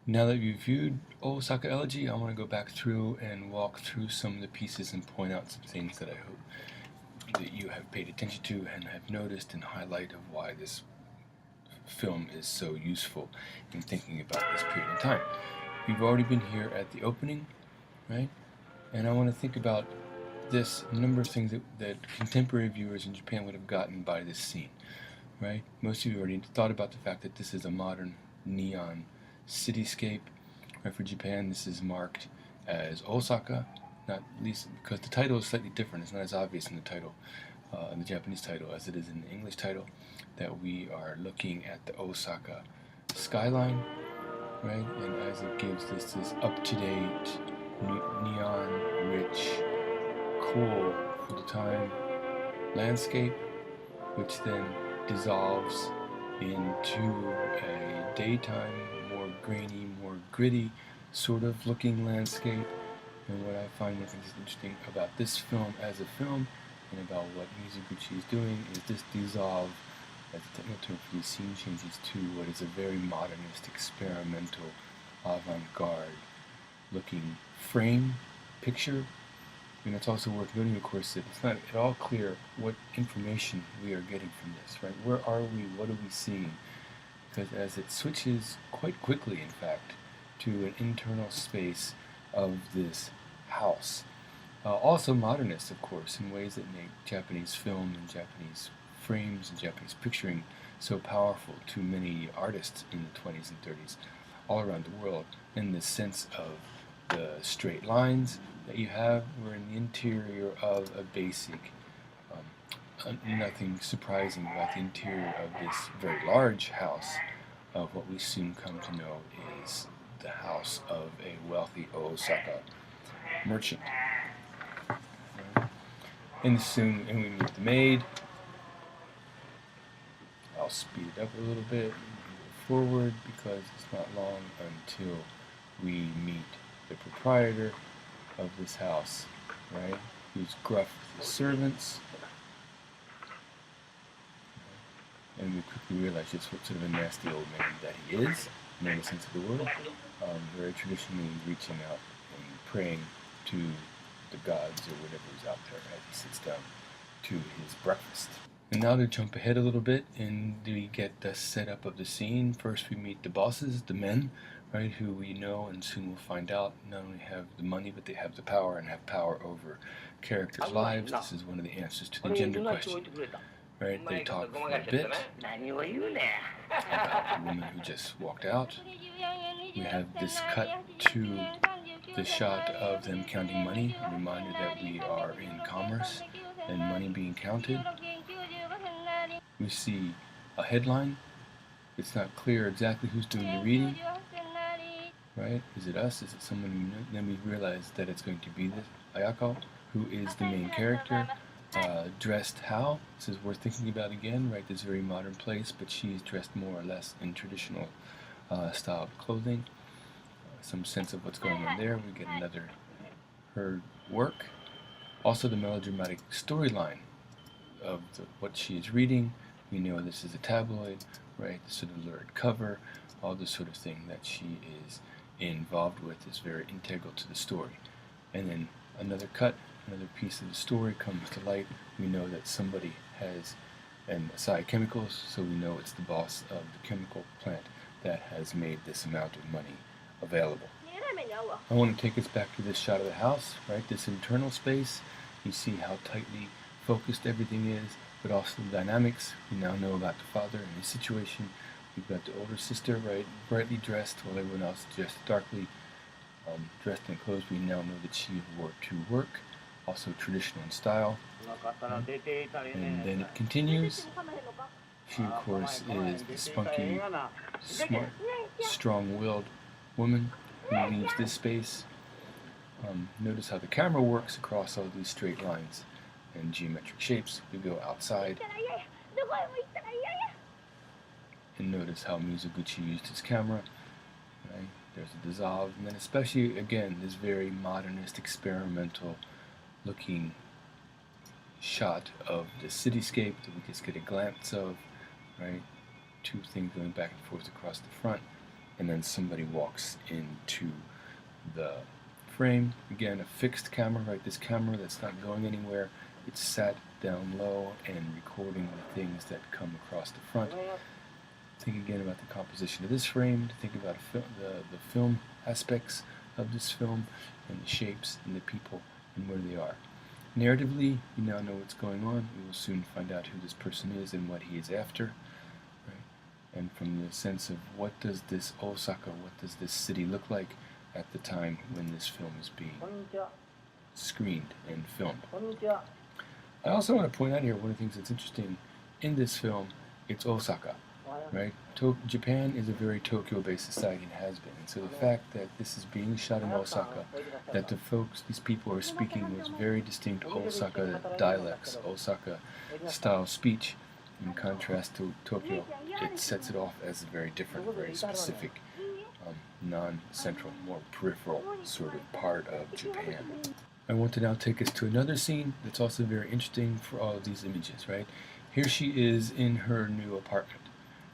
Now that you've viewed Osaka Elegy, I want to go back through and walk through some of the pieces and point out some things that I hope that you have paid attention to and have noticed and highlight of why this film is so useful in thinking about this period in time. We've already been here at the opening, right? And I want to think about this number of things that contemporary viewers in Japan would have gotten by this scene, right? Most of you already thought about the fact that this is a modern neon cityscape. Right, for Japan, this is marked as Osaka, not least because the title is slightly different. It's not as obvious in the title, in the Japanese title, as it is in the English title, that we are looking at the Osaka skyline, right? And as it gives this up-to-date, neon-rich, cool for the time landscape, which then dissolves into a daytime, more grainy, more gritty sort of looking landscape. And what I find interesting about this film as a film and about what Mizoguchi is doing is this dissolve, as a technical term for these scene changes, to what is a very modernist, experimental, avant-garde looking frame, picture. And it's also worth noting, of course, that it's not at all clear what information we are getting from this, right? Where are we? What are we seeing? Because as it switches quite quickly, in fact, to an internal space of this house. Also modernist, of course, in ways that make Japanese film and Japanese frames and Japanese picturing so powerful to many artists in the 20s and 30s all around the world, in the sense of the straight lines that you have. We're in the interior of a basic, nothing surprising about the interior of this very large house of what we soon come to know is the house of a wealthy Osaka merchant. And we meet the maid. I'll speed it up a little bit and move forward because it's not long until we meet the proprietor of this house, right? Who's gruff with his servants. And we quickly realize just what sort of a nasty old man that he is, in any sense of the word. Very traditionally reaching out and praying to the gods or whatever is out there as he sits down to his breakfast. And now to jump ahead a little bit and we get the setup of the scene. First we meet the bosses, the men, right, who we know and soon we'll find out not only have the money but they have the power and have power over characters' lives. This is one of the answers to the gender question. Right, they talk for a bit about the woman who just walked out. We have this cut to the shot of them counting money, a reminder that we are in commerce and money being counted. We see a headline. It's not clear exactly who's doing the reading, right? Is it us? Is it someone we know? Then we realize that it's going to be this Ayako, who is the main character. Dressed how? This is worth thinking about again, right? This very modern place, but she's dressed more or less in traditional style of clothing. Some sense of what's going on there. We get another her work. Also the melodramatic storyline of what she is reading. We know this is a tabloid, right? The sort of lurid cover, all the sort of thing that she is involved with is very integral to the story. And then another cut. Another piece of the story comes to light. We know that somebody has an Asahi Chemicals, so we know it's the boss of the chemical plant that has made this amount of money available. I want to take us back to this shot of the house, right? This internal space. You see how tightly focused everything is, but also the dynamics. We now know about the father and his situation. We've got the older sister, right, brightly dressed, while everyone else dressed darkly dressed in clothes we now know that she wore to work. Also traditional in style. And then it continues. She, of course, is the spunky, smart, strong-willed woman who leaves this space. Notice how the camera works across all these straight lines and geometric shapes. We go outside. And notice how Mizoguchi used his camera. Right? There's a dissolve. And then especially, again, this very modernist, experimental looking shot of the cityscape that we just get a glance of, right? Two things going back and forth across the front. and then somebody walks into the frame. Again, a fixed camera, right? This camera that's not going anywhere. It's sat down low and recording the things that come across the front. Think again about the composition of this frame, to think about the film aspects of this film, and the shapes and the people and where they are. Narratively, you now know what's going on. We will soon find out who this person is and what he is after. Right? And from the sense of what does this Osaka, what does this city look like at the time when this film is being screened and filmed. I also want to point out here one of the things that's interesting in this film, it's Osaka. Right? Japan is a very Tokyo-based society and has been. And so the fact that this is being shot in Osaka, that the folks, these people are speaking those very distinct Osaka dialects, Osaka style speech, in contrast to Tokyo, it sets it off as a very different, very specific, non-central, more peripheral sort of part of Japan. I want to now take us to another scene that's also very interesting for all of these images, right? Here she is in her new apartment.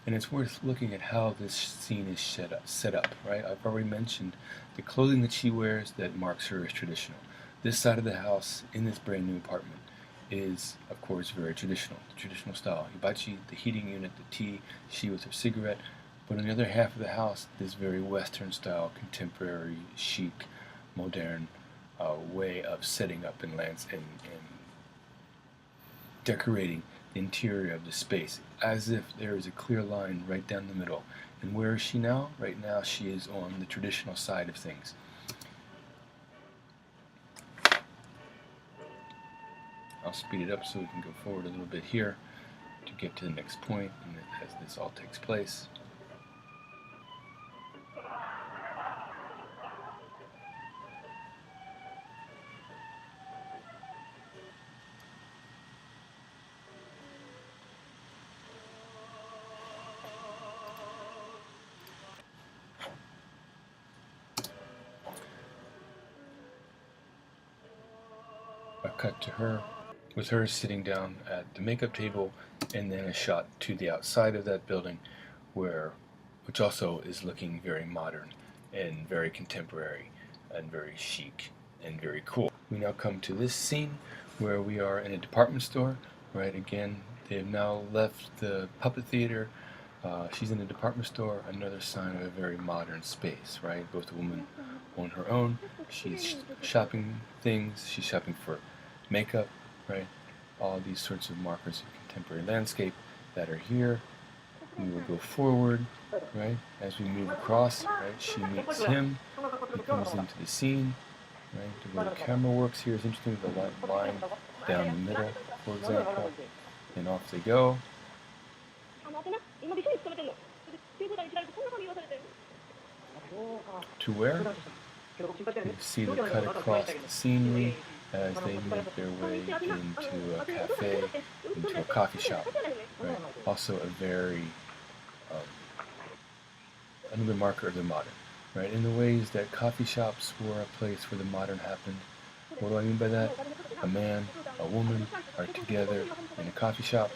And it's worth looking at how this scene is set up, right? I've already mentioned the clothing that she wears that marks her as traditional. This side of the house, in this brand new apartment, is, of course, very traditional. The traditional style. Hibachi, the heating unit, the tea, she with her cigarette. But on the other half of the house, this very Western style, contemporary, chic, modern way of setting up and decorating the interior of the space, as if there is a clear line right down the middle. And where is she now? Right now she is on the traditional side of things. I'll speed it up so we can go forward a little bit here to get to the next point, and as this all takes place. A cut to her, with her sitting down at the makeup table, and then a shot to the outside of that building, which also is looking very modern and very contemporary and very chic and very cool. We now come to this scene where we are in a department store, right? Again, they've now left the puppet theater. She's in a department store, another sign of a very modern space, right? Both a woman on her own, she's shopping things, she's shopping for makeup, right? All these sorts of markers of contemporary landscape that are here. We will go forward, right? As we move across, right? She meets him, he comes into the scene, right? The way the camera works here is interesting, the line down the middle, for example, and off they go. To where? You see the cut across the scenery as they make their way into a cafe, into a coffee shop. Right? Also a very, another marker of the modern. Right? In the ways that coffee shops were a place where the modern happened. What do I mean by that? A man, a woman are together in a coffee shop,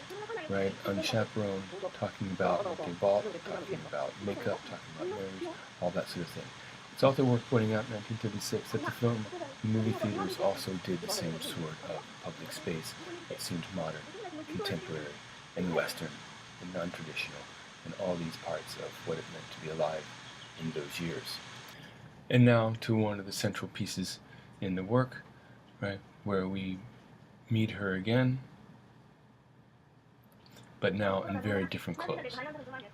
right, unchaperoned, talking about what they bought, talking about makeup, talking about marriage, all that sort of thing. It's also worth pointing out in 1936 that the movie theaters also did the same sort of public space that seemed modern, contemporary, and Western, and non-traditional, and all these parts of what it meant to be alive in those years. And now to one of the central pieces in the work, right, where we meet her again, but now in very different clothes,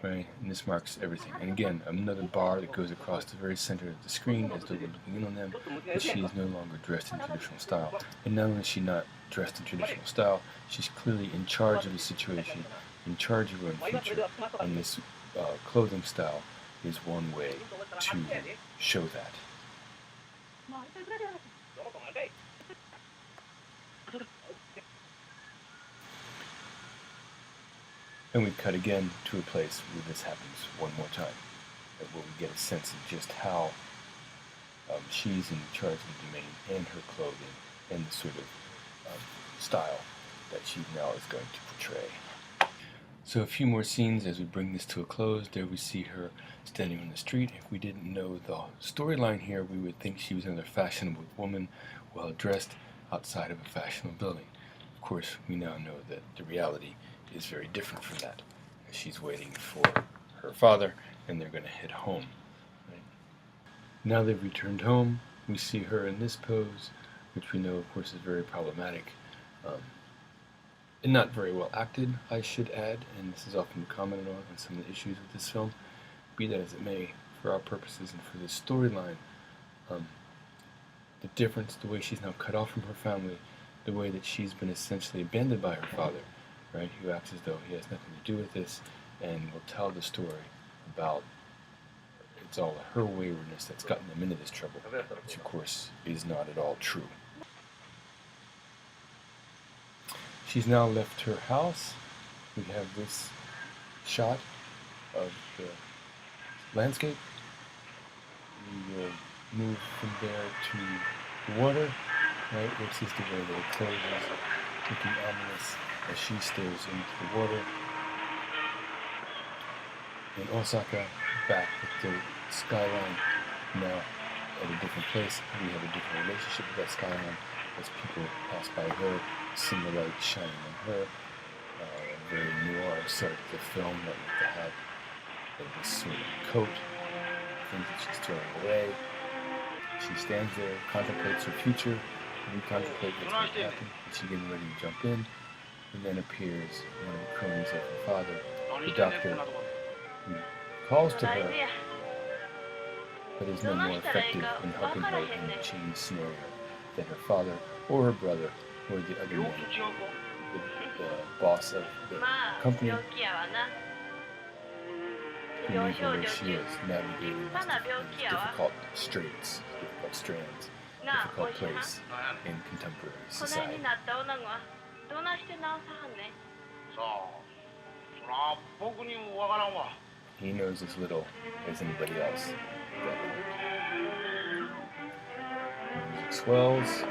right? And this marks everything. And again, another bar that goes across the very center of the screen as though we're looking in on them, but she is no longer dressed in traditional style. And not only is she not dressed in traditional style, she's clearly in charge of the situation, in charge of her own future, and this clothing style is one way to show that. And we cut again to a place where this happens one more time, where we get a sense of just how she's in charge of the domain and her clothing and the sort of style that she now is going to portray. So a few more scenes as we bring this to a close. There we see her standing on the street. If we didn't know the storyline here, we would think she was another fashionable woman, well dressed, outside of a fashionable building. Of course, we now know that the reality is very different from that. She's waiting for her father, and they're going to head home. Right? Now they've returned home. We see her in this pose, which we know, of course, is very problematic. And not very well acted, I should add, and this is often commented on some of the issues with this film. Be that as it may, for our purposes and for this storyline, the difference, the way she's now cut off from her family, the way that she's been essentially abandoned by her father, right, who acts as though he has nothing to do with this, and will tell the story about it's all her waywardness that's gotten them into this trouble, which of course is not at all true. She's now left her house. We have this shot of the landscape. We will move from there to the water, right? This is the way that it closes, looking ominous as she stares into the water. In Osaka, back with the skyline now at a different place. We have a different relationship with that skyline as people pass by her, seeing the light shining on her. A very noir sort of the film that with the hat of this sort of coat, things that she's throwing away. She stands there, contemplates her future, and we contemplate what's going to happen. And she's getting ready to jump in, and then appears one of the cronies of her father, the doctor, who calls to her, but is no more effective in helping her in the change scenario than her father or her brother or the other man, the boss of the company, who knows where she is navigating these difficult straits, difficult strands, difficult place in contemporary society. He knows as little as anybody else. The music swells.